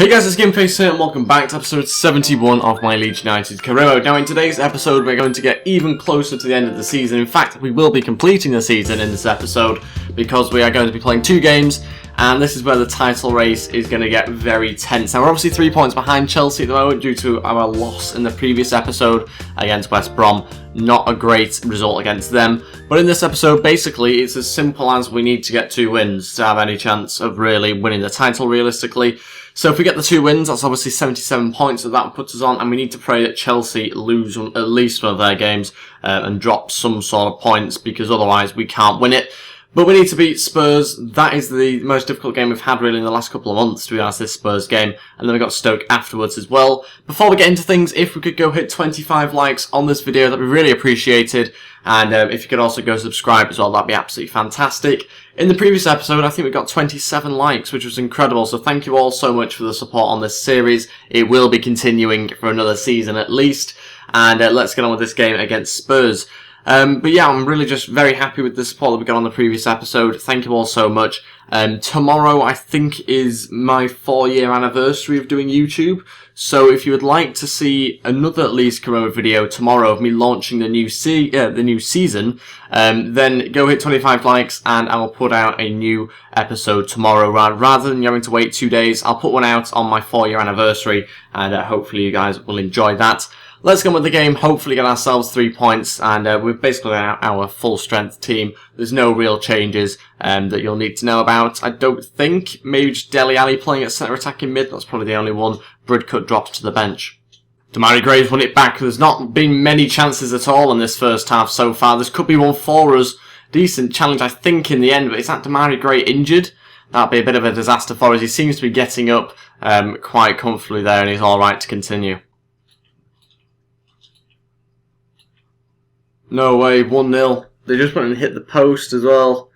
Hey guys, it's Gameface here and welcome back to episode 71 of my Leeds United career. Now in today's episode we're going to get even closer to the end of the season. In fact, we will be completing the season in this episode because we are going to be playing 2 games and this is where the title race is going to get very tense. Now we're obviously 3 points behind Chelsea at the moment due to our loss in the previous episode against West Brom. Not a great result against them. But in this episode, basically, it's as simple as we need to get 2 wins to have any chance of really winning the title realistically. So if we get the 2 wins, that's obviously 77 points that puts us on, and we need to pray that Chelsea lose at least one of their games and drop some sort of points, because otherwise we can't win it. But we need to beat Spurs. That is the most difficult game we've had really in the last couple of months, to be honest, this Spurs game. And then we've got Stoke afterwards as well. Before we get into things, if we could go hit 25 likes on this video, that'd be really appreciated. And if you could also go subscribe as well, that'd be absolutely fantastic. In the previous episode, I think we got 27 likes, which was incredible. So thank you all so much for the support on this series. It will be continuing for another season at least. And let's get on with this game against Spurs. But yeah, I'm really just very happy with the support that we got on the previous episode. Thank you all so much. Tomorrow, I think, is my 4-year anniversary of doing YouTube. So if you would like to see another at least Corona video tomorrow of me launching the new season, then go hit 25 likes and I will put out a new episode tomorrow. Rather than having to wait 2 days, I'll put one out on my 4-year anniversary and hopefully you guys will enjoy that. Let's go on with the game, hopefully get ourselves 3 points, and we've basically got our full strength team. There's no real changes that you'll need to know about, I don't think. Maybe just Dele Alli playing at centre attacking mid, that's probably the only one. Bridcut drops to the bench. Demarai Graves won it back. There's not been many chances at all in this first half so far. This could be one for us. Decent challenge, I think, in the end, but is that Demarai Gray injured? That'd be a bit of a disaster for us. He seems to be getting up quite comfortably there, and he's alright to continue. No way, 1-0. They just went and hit the post as well.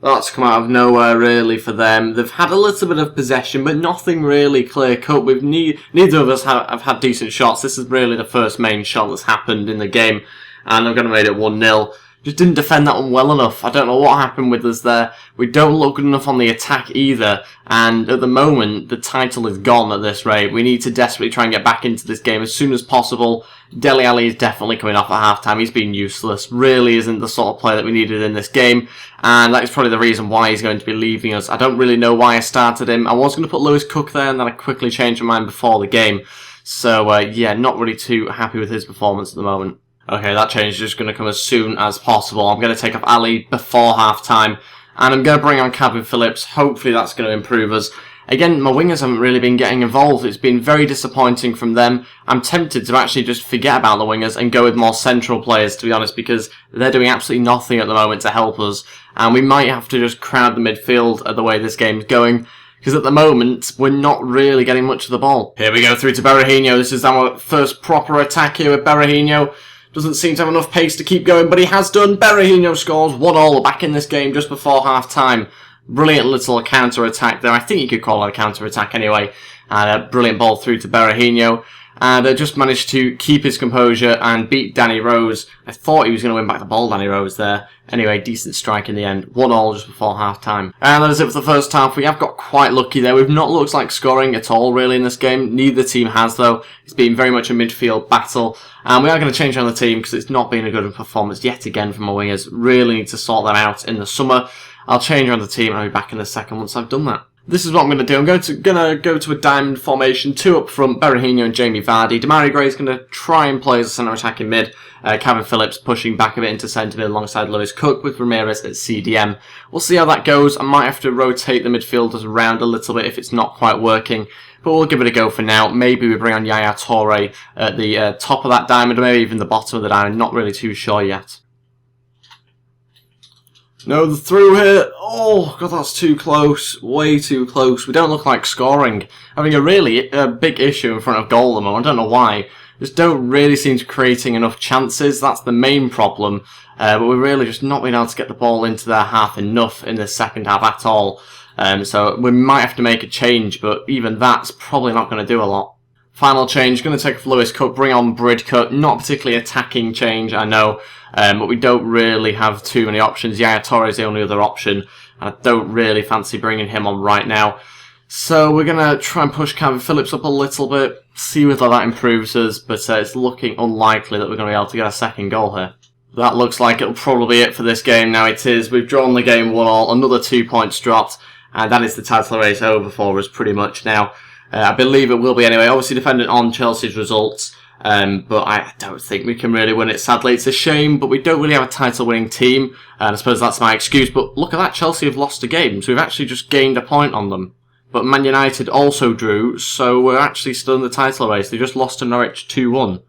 That's come out of nowhere, really, for them. They've had a little bit of possession, but nothing really clear-cut. Neither of us have had decent shots. This is really the first main shot that's happened in the game, and they're going to make it 1-0. Just didn't defend that one well enough. I don't know what happened with us there. We don't look good enough on the attack either, and at the moment, the title is gone at this rate. We need to desperately try and get back into this game as soon as possible. Dele Alli is definitely coming off at half-time. He's been useless. Really isn't the sort of player that we needed in this game, and that is probably the reason why he's going to be leaving us. I don't really know why I started him. I was going to put Lewis Cook there, and then I quickly changed my mind before the game. So, yeah, not really too happy with his performance at the moment. Okay, that change is just going to come as soon as possible. I'm going to take off Ali before half-time, and I'm going to bring on Calvin Phillips. Hopefully that's going to improve us. Again, my wingers haven't really been getting involved. It's been very disappointing from them. I'm tempted to actually just forget about the wingers and go with more central players, to be honest, because they're doing absolutely nothing at the moment to help us. And we might have to just crowd the midfield at the way this game's going, because at the moment, we're not really getting much of the ball. Here we go through to Berahino. This is our first proper attack here with Berahino. Doesn't seem to have enough pace to keep going, but he has done. Berahino scores 1-1 back in this game just before half-time. Brilliant little counter-attack there. I think you could call it a counter-attack anyway. And a brilliant ball through to Berahino. And just managed to keep his composure and beat Danny Rose. I thought he was going to win back the ball, Danny Rose, there. Anyway, decent strike in the end. 1-1 just before half-time. And that is it for the first half. We have got quite lucky there. We've not looked like scoring at all, really, in this game. Neither team has, though. It's been very much a midfield battle. And we are going to change around the team because it's not been a good performance yet again from our wingers. Really need to sort them out in the summer. I'll change around the team and I'll be back in a second once I've done that. This is what I'm going to do. I'm going to go to a diamond formation, 2 up front, Berahino and Jamie Vardy. Demarai Gray is going to try and play as a centre attacking mid. Calvin Phillips pushing back a bit into centre mid alongside Lewis Cook with Ramirez at CDM. We'll see how that goes. I might have to rotate the midfielders around a little bit if it's not quite working. But we'll give it a go for now. Maybe we bring on Yaya Toure at the top of that diamond, or maybe even the bottom of the diamond. Not really too sure yet. No, the through here. Oh, God, that's too close. Way too close. We don't look like scoring. Having a really big issue in front of goal at the moment. I don't know why. Just don't really seem to be creating enough chances. That's the main problem. But we're really just not being able to get the ball into their half enough in the second half at all. So we might have to make a change, but even that's probably not going to do a lot. Final change, going to take off Lewis Cook, bring on Bridcut. Not particularly attacking change, I know, but we don't really have too many options. Yaya Toure is the only other option, and I don't really fancy bringing him on right now. So we're going to try and push Calvin Phillips up a little bit, see whether that improves us, but it's looking unlikely that we're going to be able to get a second goal here. That looks like it'll probably be it for this game. Now it is. We've drawn the game 1-1, another 2 points dropped, and that is the title race over for us pretty much now. I believe it will be anyway, obviously dependent on Chelsea's results, but I don't think we can really win it, sadly. It's a shame, but we don't really have a title-winning team, and I suppose that's my excuse, but look at that, Chelsea have lost a game, so we've actually just gained a point on them. But Man United also drew, so we're actually still in the title race. They just lost to Norwich 2-1.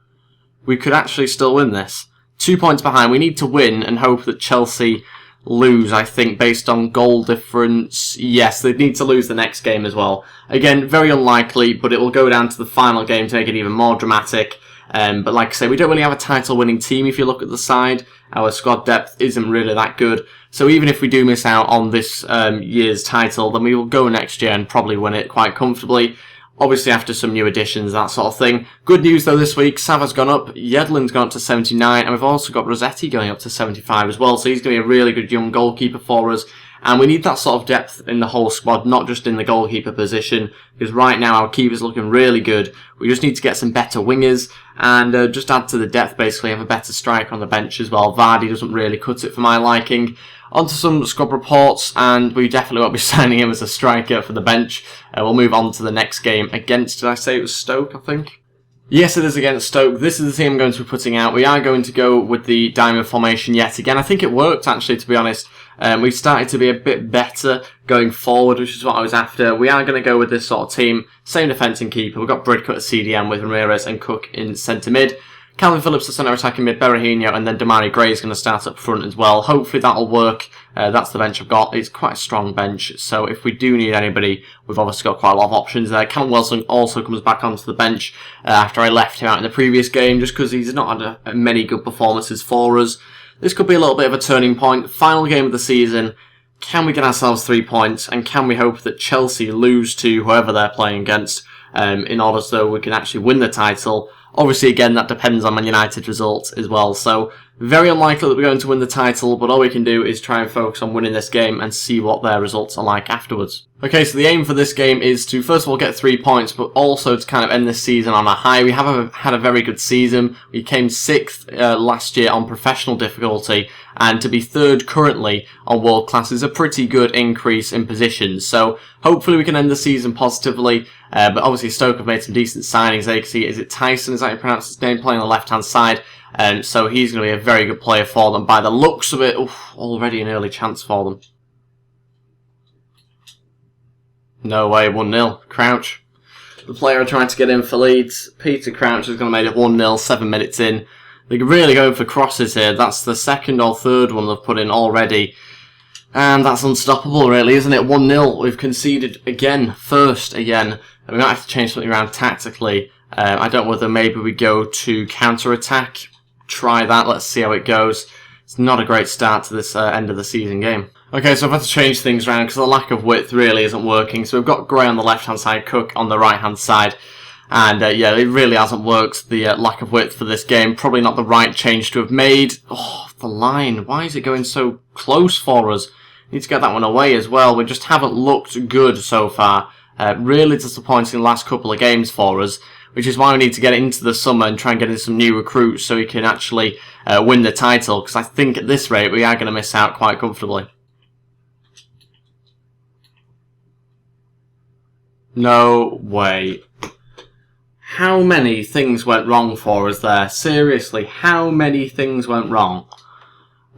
We could actually still win this. 2 points behind. We need to win and hope that Chelsea lose, I think, based on goal difference. Yes, they need to lose the next game as well. Again, very unlikely, but it will go down to the final game to make it even more dramatic. But like I say, we don't really have a title-winning team if you look at the side. Our squad depth isn't really that good. So even if we do miss out on this year's title, then we will go next year and probably win it quite comfortably. Obviously after some new additions, that sort of thing. Good news though this week, Sava's gone up, Yedlin's gone up to 79, and we've also got Rossetti going up to 75 as well. So he's going to be a really good young goalkeeper for us. And we need that sort of depth in the whole squad, not just in the goalkeeper position, because right now our keeper's looking really good. We just need to get some better wingers and just add to the depth, basically, have a better striker on the bench as well. Vardy doesn't really cut it for my liking. On to some squad reports, and we definitely won't be signing him as a striker for the bench. We'll move on to the next game against, did I say it was Stoke, I think? Yes, it is against Stoke. This is the team I'm going to be putting out. We are going to go with the diamond formation yet again. I think it worked, actually, to be honest. We started to be a bit better going forward, which is what I was after. We are going to go with this sort of team. Same defence and keeper. We've got Bridcut at CDM with Ramirez and Cook in centre mid. Calvin Phillips at centre attacking mid, Berahino, and then Damari Gray is going to start up front as well. Hopefully that'll work. That's the bench I've got. It's quite a strong bench, so if we do need anybody, we've obviously got quite a lot of options there. Callum Wilson also comes back onto the bench after I left him out in the previous game, just because he's not had many good performances for us. This could be a little bit of a turning point. Final game of the season. Can we get ourselves 3 points, and can we hope that Chelsea lose to whoever they're playing against in order so we can actually win the title? Obviously, again, that depends on Man United's results as well. So, very unlikely that we're going to win the title, but all we can do is try and focus on winning this game and see what their results are like afterwards. Okay, so the aim for this game is to, first of all, get 3 points, but also to kind of end this season on a high. We have had a very good season. We came 6th last year on professional difficulty, and to be 3rd currently on world class is a pretty good increase in positions. So, hopefully we can end the season positively. But obviously Stoke have made some decent signings. There you can see, is it Tyson, is that how you pronounce his name, playing on the left-hand side? So he's going to be a very good player for them. By the looks of it, already an early chance for them. No way, 1-0. Crouch. The player trying to get in for Leeds. Peter Crouch is going to make it 1-0, 7 minutes in. They're really going for crosses here. That's the second or third one they've put in already. And that's unstoppable, really, isn't it? 1-0. We've conceded again, first again. We might have to change something around tactically. I don't know whether maybe we go to counter-attack. Try that, let's see how it goes. It's not a great start to this end of the season game. Okay, so I've had to change things around because the lack of width really isn't working. So we've got Gray on the left-hand side, Cook on the right-hand side. And yeah, it really hasn't worked, the lack of width for this game. Probably not the right change to have made. Oh, the line. Why is it going so close for us? Need to get that one away as well. We just haven't looked good so far. Really disappointing the last couple of games for us, which is why we need to get it into the summer and try and get in some new recruits so we can actually win the title, because I think at this rate we are going to miss out quite comfortably. No way. How many things went wrong for us there? Seriously, how many things went wrong?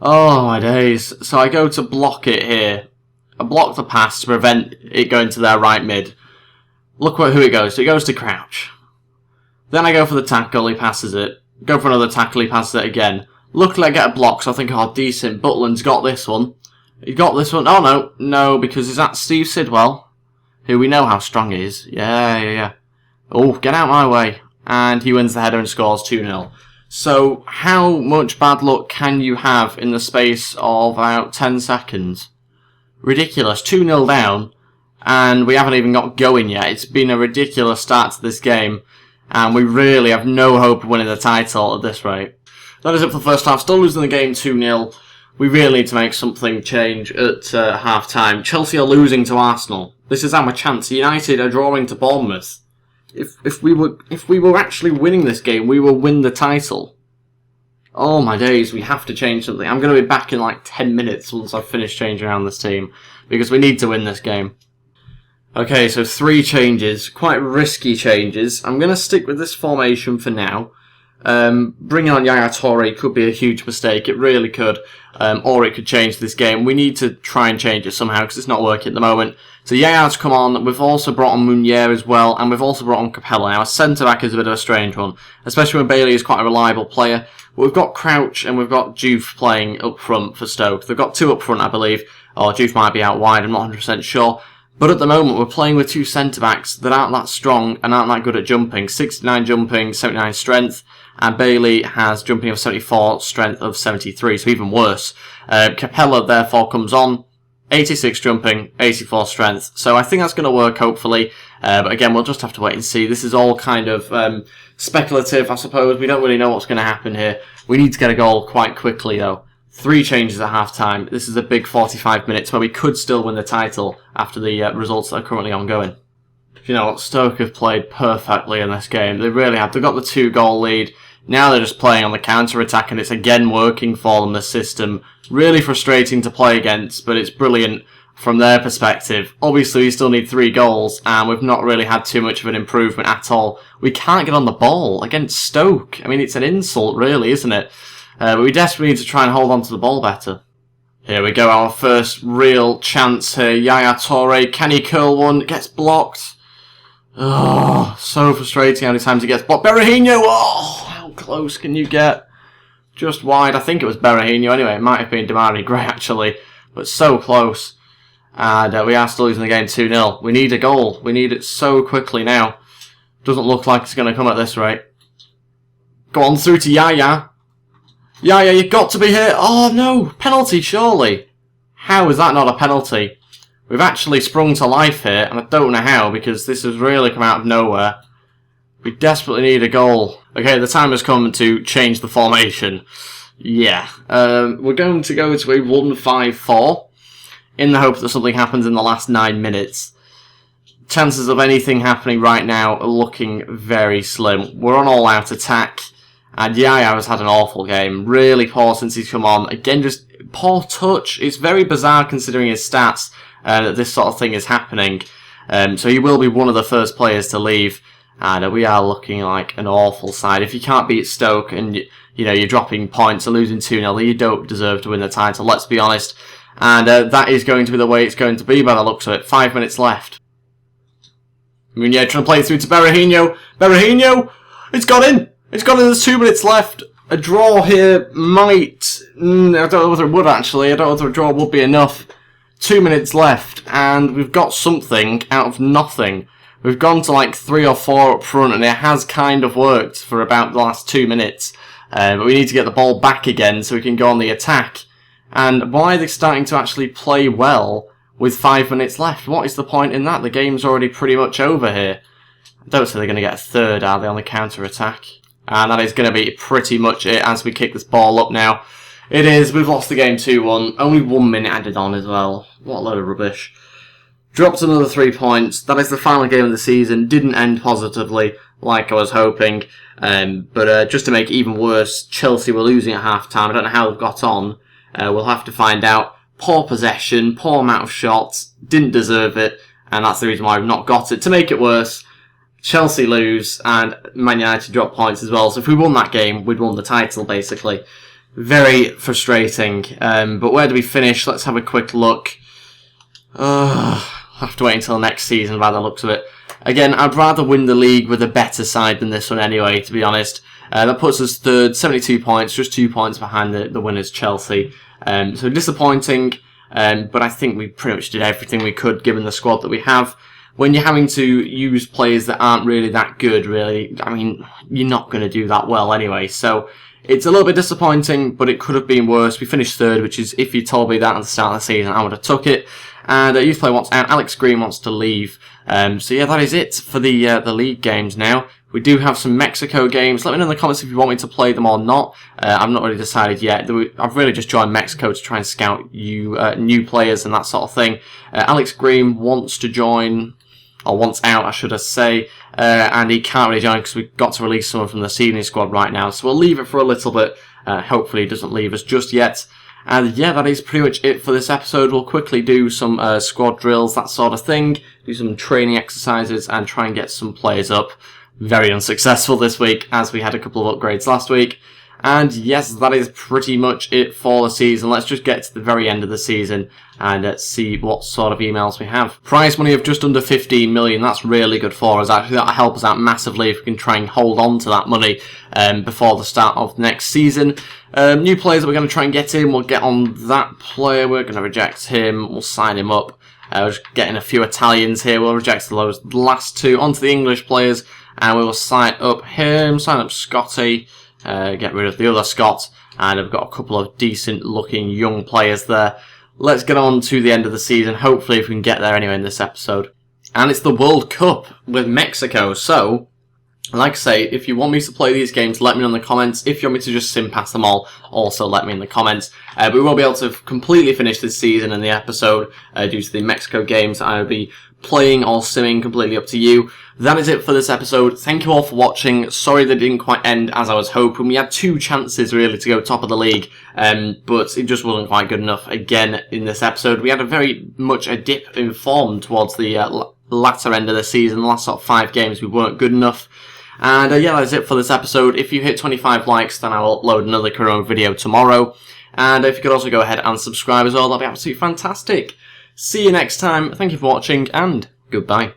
Oh my days. So I go to block it here. I block the pass to prevent it going to their right mid. Look who it goes to. It goes to Crouch. Then I go for the tackle, he passes it. Go for another tackle, he passes it again. Luckily I get a block, so I think, oh decent, Butland's got this one. He got this one. Oh no, because is that Steve Sidwell? Who we know how strong he is. Yeah. Oh, get out my way. And he wins the header and scores 2-0. So, how much bad luck can you have in the space of about 10 seconds? Ridiculous. 2-0 down, and we haven't even got going yet. It's been a ridiculous start to this game, and we really have no hope of winning the title at this rate. That is it for the first half. Still losing the game 2-0. We really need to make something change at half-time. Chelsea are losing to Arsenal. This is our chance. United are drawing to Bournemouth. If we were actually winning this game, we will win the title. Oh my days, we have to change something. I'm going to be back in like 10 minutes once I've finished changing around this team, because we need to win this game. Okay, so 3 changes, quite risky changes. I'm going to stick with this formation for now. Bringing on Yaya Toure could be a huge mistake, it really could, or it could change this game. We need to try and change it somehow because it's not working at the moment. So Yaya's come on, we've also brought on Meunier as well, and we've also brought on Capella. Now, a centre-back is a bit of a strange one, especially when Bailey is quite a reliable player. But we've got Crouch and we've got Juve playing up front for Stoke. They've got 2 up front, I believe, or Juve might be out wide, I'm not 100% sure. But at the moment, we're playing with 2 centre-backs that aren't that strong and aren't that good at jumping. 69 jumping, 79 strength, and Bailey has jumping of 74, strength of 73, so even worse. Capella, therefore, comes on, 86 jumping, 84 strength. So I think that's going to work, hopefully. But again, we'll just have to wait and see. This is all kind of speculative, I suppose. We don't really know what's going to happen here. We need to get a goal quite quickly, though. 3 changes at half-time. This is a big 45 minutes where we could still win the title after the results that are currently ongoing. You know what, Stoke have played perfectly in this game. They really have. They've got the 2-goal lead. Now they're just playing on the counter-attack, and it's again working for them, the system. Really frustrating to play against, but it's brilliant from their perspective. Obviously, we still need 3 goals, and we've not really had too much of an improvement at all. We can't get on the ball against Stoke. I mean, it's an insult, really, isn't it? But we desperately need to try and hold on to the ball better. Here we go, our first real chance here. Yaya Toure, can he curl one? Gets blocked. Oh, so frustrating how many times he gets blocked. Berahino! Oh, how close can you get? Just wide. I think it was Berahino anyway. It might have been Damari Gray, actually. But so close. And we are still losing the game 2-0. We need a goal. We need it so quickly now. Doesn't look like it's going to come at this rate. Go on through to Yaya. Yaya, you've got to be here. Oh, no. Penalty, surely. How is that not a penalty? We've actually sprung to life here, and I don't know how, because this has really come out of nowhere. We desperately need a goal. Okay, the time has come to change the formation. Yeah. We're going to go to a 1-5-4, in the hope that something happens in the last 9 minutes. Chances of anything happening right now are looking very slim. We're on all-out attack. And Yaya has had an awful game. Really poor since he's come on. Again, just poor touch. It's very bizarre considering his stats that this sort of thing is happening. So he will be one of the first players to leave. And we are looking like an awful side. If you can't beat Stoke and you're dropping points and losing 2-0, then you don't deserve to win the title, let's be honest. And that is going to be the way it's going to be by the looks of it. 5 minutes left. Meunier trying to play through to Berahino. Berahino! It's got in! It's got in, there's 2 minutes left. A draw here might... I don't know whether it would, actually. I don't know whether a draw would be enough. 2 minutes left, and we've got something out of nothing. We've gone to like 3 or 4 up front, and it has kind of worked for about the last 2 minutes. But we need to get the ball back again so we can go on the attack. And why are they starting to actually play well with 5 minutes left? What is the point in that? The game's already pretty much over here. I don't say they're going to get a third, are they, on the counter-attack? And that is going to be pretty much it as we kick this ball up now. It is. We've lost the game 2-1. Only 1 minute added on as well. What a load of rubbish. Dropped another 3 points. That is the final game of the season. Didn't end positively like I was hoping. But just to make it even worse, Chelsea were losing at half-time. I don't know how they've got on. We'll have to find out. Poor possession. Poor amount of shots. Didn't deserve it. And that's the reason why we've not got it. To make it worse, Chelsea lose, and Man United drop points as well. So if we won that game, we'd won the title, basically. Very frustrating. But where do we finish? Let's have a quick look. I'll have to wait until next season by the looks of it. Again, I'd rather win the league with a better side than this one anyway, to be honest. That puts us third, 72 points, just 2 points behind the winners, Chelsea. So disappointing, but I think we pretty much did everything we could given the squad that we have. When you're having to use players that aren't really that good, really, I mean, you're not going to do that well anyway. So it's a little bit disappointing, but it could have been worse. We finished third, which is, if you told me that at the start of the season, I would have took it. And youth player wants out. Alex Green wants to leave. So yeah, that is it for the league games now. We do have some Mexico games. Let me know in the comments if you want me to play them or not. I've not really decided yet. I've really just joined Mexico to try and scout new players and that sort of thing. Alex Green wants to join, or wants out, I should say, and he can't really join because we've got to release someone from the senior squad right now. So we'll leave it for a little bit. Hopefully he doesn't leave us just yet. And yeah, that is pretty much it for this episode. We'll quickly do some squad drills, that sort of thing, do some training exercises, and try and get some players up. Very unsuccessful this week, as we had a couple of upgrades last week. And yes, that is pretty much it for the season. Let's just get to the very end of the season and see what sort of emails we have. Prize money of just under 15 million. That's really good for us. Actually, that'll help us out massively if we can try and hold on to that money before the start of next season. New players that we're going to try and get in. We'll get on that player. We're going to reject him. We'll sign him up. We're just getting a few Italians here. We'll reject the last two. Onto the English players. And we will sign up him. Sign up Scotty. Get rid of the other Scott, and I've got a couple of decent looking young players there. Let's get on to the end of the season, hopefully if we can get there anyway in this episode. And it's the World Cup with Mexico, so like I say, if you want me to play these games, let me know in the comments. If you want me to just sim past them all, also let me in the comments. But we won't be able to completely finish this season in the episode due to the Mexico games. I will be playing or simming, completely up to you. That is it for this episode. Thank you all for watching. Sorry that it didn't quite end as I was hoping. We had 2 chances really to go top of the league, but it just wasn't quite good enough again in this episode. We had a very much a dip in form towards the latter end of the season. The last sort of 5 games we weren't good enough. And yeah, that's it for this episode. If you hit 25 likes, then I'll upload another Corona video tomorrow. And if you could also go ahead and subscribe as well, that'd be absolutely fantastic. See you next time. Thank you for watching, and goodbye.